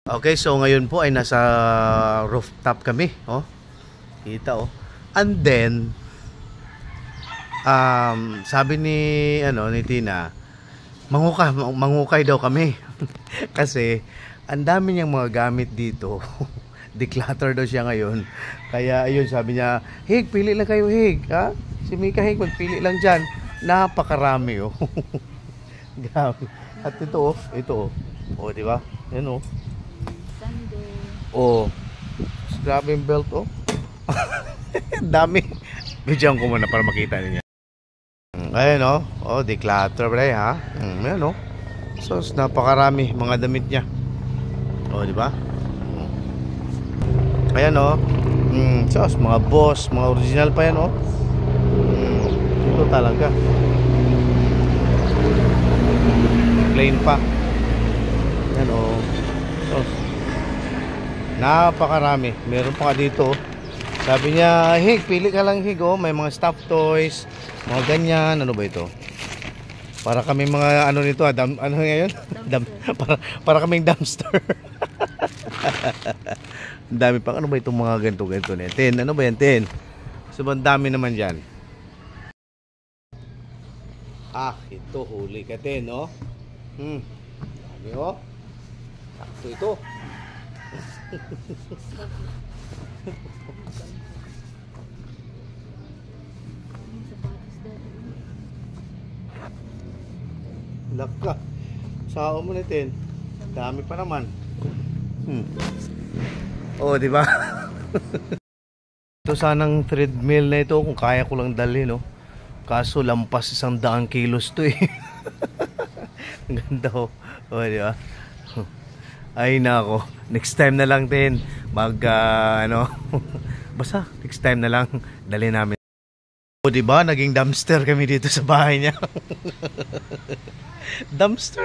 Okay, so ngayon po ay nasa rooftop kami, oh. Kita oh. And then sabi ni Tina, mangukay daw kami. Kasi ang dami niyang mga gamit dito. Declutter daw siya ngayon. Kaya ayun, sabi niya, "Hig, pili lang kayo, Hig." Ha? Si Mika, Hig, magpili lang diyan. Napakarami oh. Grabe. At ito oh. Oh, di ba? Yan oh. Oh, grabe yung belt oh. Dami. Bidyan ko muna para makita niyo. Ayan oh. Oh, declutter pre ha. Ayan oh. So, napakarami mga damit niya. Oh, di ba? Ayan oh. So, mga boss, mga original pa yan oh. Ito talaga. Plain pa. Ayan oh. So, napakarami. Meron pa dito. Sabi niya, "Hig, pili ka lang, Hig." Oh, may mga stuffed toys, mga ganyan. Ano ba ito? Para kami mga ano nito, ano ngayon? para kaming dumpster. Ang dami pang ano ba itong mga ganito na. Ten, ano ba yan, Ten? Sobrang dami naman diyan. Ito huli ka, Ten, no? Dami oh. Sakto ito. Laka. Sao mo natin. Dami pa naman. Oh, di ba? Ito sanang treadmill na ito kung kaya ko lang dalhin, no. Kaso lampas 100 kilos to eh. Ang ganda oh. Oh, di ba? Ay nako, next time na lang din basta next time na lang dali namin. O di ba, naging dumpster kami dito sa bahay niya. Dumpster.